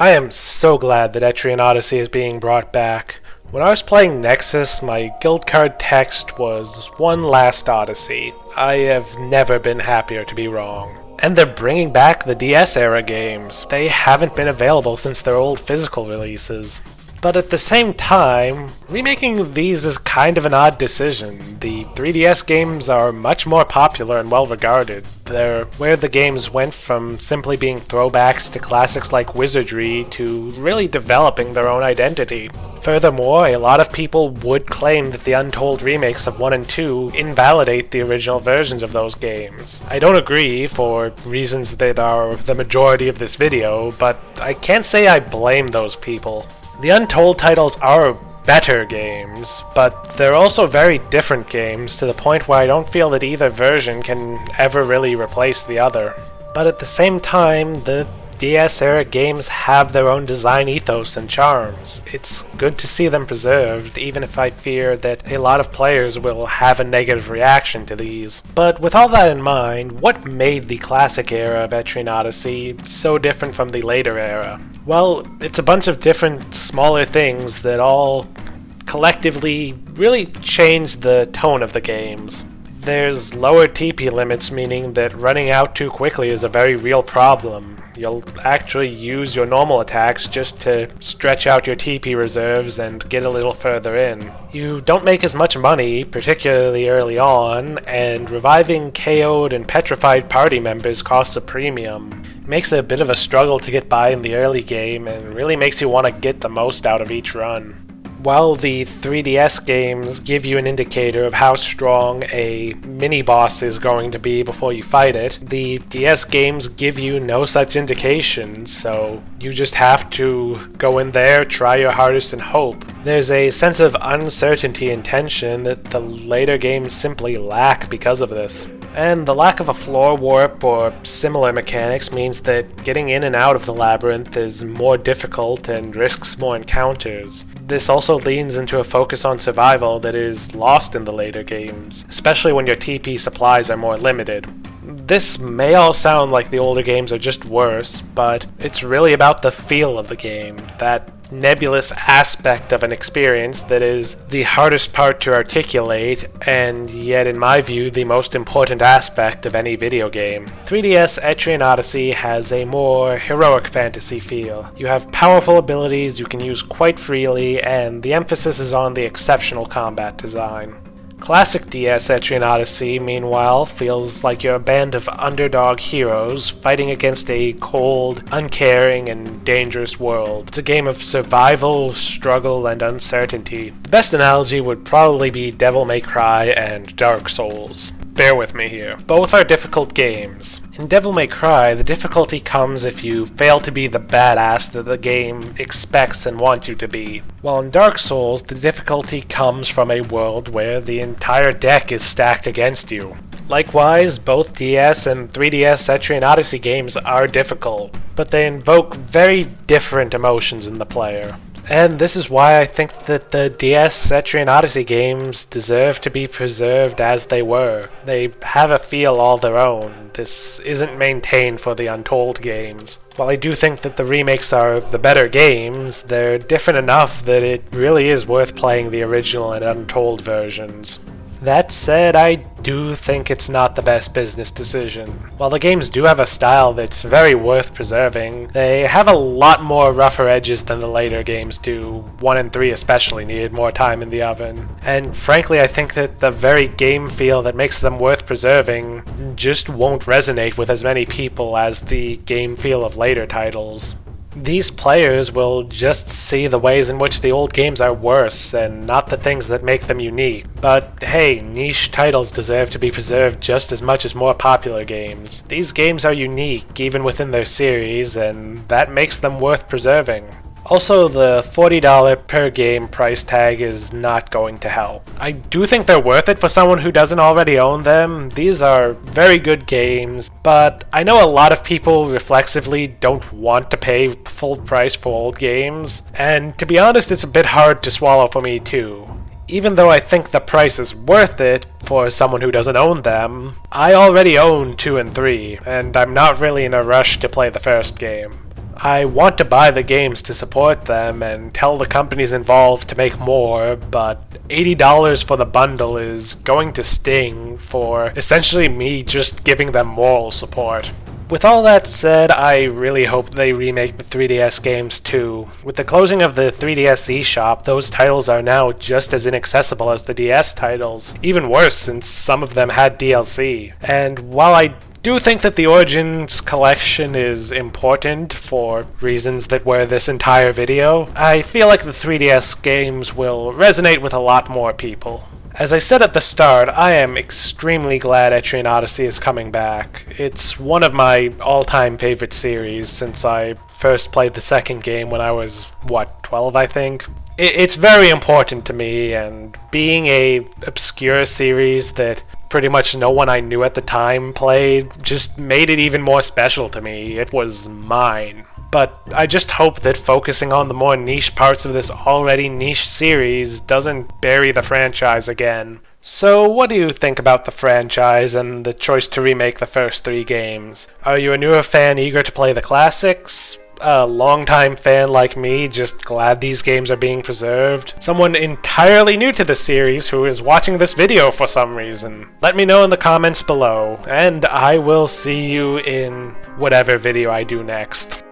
I am so glad that Etrian Odyssey is being brought back. When I was playing Nexus, my guild card text was "One Last Odyssey." I have never been happier to be wrong. And they're bringing back the DS era games. They haven't been available since their old physical releases. But at the same time, remaking these is kind of an odd decision. The 3DS games are much more popular and well regarded. They're where the games went from simply being throwbacks to classics like Wizardry to really developing their own identity. Furthermore, a lot of people would claim that the untold remakes of 1 and 2 invalidate the original versions of those games. I don't agree for reasons that are the majority of this video, but I can't say I blame those people. The Untold titles are better games, but they're also very different games to the point where I don't feel that either version can ever really replace the other. But at the same time, the DS era games have their own design ethos and charms. It's good to see them preserved, even if I fear that a lot of players will have a negative reaction to these. But with all that in mind, what made the classic era of Etrian Odyssey so different from the later era? Well, it's a bunch of different smaller things that all collectively really changed the tone of the games. There's lower TP limits, meaning that running out too quickly is a very real problem. You'll actually use your normal attacks just to stretch out your TP reserves and get a little further in. You don't make as much money, particularly early on, and reviving KO'd and petrified party members costs a premium. It makes it a bit of a struggle to get by in the early game and really makes you want to get the most out of each run. While the 3DS games give you an indicator of how strong a mini-boss is going to be before you fight it, the DS games give you no such indication, so you just have to go in there, try your hardest, and hope. There's a sense of uncertainty and tension that the later games simply lack because of this. And the lack of a floor warp or similar mechanics means that getting in and out of the labyrinth is more difficult and risks more encounters. This also leans into a focus on survival that is lost in the later games, especially when your TP supplies are more limited. This may all sound like the older games are just worse, but it's really about the feel of the game, that nebulous aspect of an experience that is the hardest part to articulate, and yet in my view the most important aspect of any video game. 3DS Etrian Odyssey has a more heroic fantasy feel. You have powerful abilities you can use quite freely, and the emphasis is on the exceptional combat design. Classic DS Etrian Odyssey, meanwhile, feels like you're a band of underdog heroes fighting against a cold, uncaring, and dangerous world. It's a game of survival, struggle, and uncertainty. The best analogy would probably be Devil May Cry and Dark Souls. Bear with me here. Both are difficult games. In Devil May Cry, the difficulty comes if you fail to be the badass that the game expects and wants you to be. While in Dark Souls, the difficulty comes from a world where the entire deck is stacked against you. Likewise, both DS and 3DS Etrian Odyssey games are difficult, but they invoke very different emotions in the player. And this is why I think that the DS Etrian Odyssey games deserve to be preserved as they were. They have a feel all their own. This isn't maintained for the Untold games. While I do think that the remakes are the better games, they're different enough that it really is worth playing the original and Untold versions. That said, I do think it's not the best business decision. While the games do have a style that's very worth preserving, they have a lot more rougher edges than the later games do. 1 and 3 especially needed more time in the oven. And frankly, I think that the very game feel that makes them worth preserving just won't resonate with as many people as the game feel of later titles. These players will just see the ways in which the old games are worse and not the things that make them unique. But hey, niche titles deserve to be preserved just as much as more popular games. These games are unique even within their series, and that makes them worth preserving. Also, the $40 per game price tag is not going to help. I do think they're worth it for someone who doesn't already own them. These are very good games, but I know a lot of people reflexively don't want to pay full price for old games, and to be honest, it's a bit hard to swallow for me too. Even though I think the price is worth it for someone who doesn't own them, I already own 2 and 3, and I'm not really in a rush to play the first game. I want to buy the games to support them and tell the companies involved to make more, but $80 for the bundle is going to sting for essentially me just giving them moral support. With all that said, I really hope they remake the 3DS games too. With the closing of the 3DS eShop, those titles are now just as inaccessible as the DS titles. Even worse, since some of them had DLC. And while I do think that the Origins collection is important for reasons that were this entire video, I feel like the 3DS games will resonate with a lot more people. As I said at the start, I am extremely glad Etrian Odyssey is coming back. It's one of my all-time favorite series since I first played the second game when I was, 12 I think? It's very important to me, and being a obscure series that pretty much no one I knew at the time played just made it even more special to me. It was mine. But I just hope that focusing on the more niche parts of this already niche series doesn't bury the franchise again. So what do you think about the franchise and the choice to remake the first 3 games? Are you a newer fan eager to play the classics? A longtime fan like me, just glad these games are being preserved? Someone entirely new to the series who is watching this video for some reason? Let me know in the comments below, and I will see you in whatever video I do next.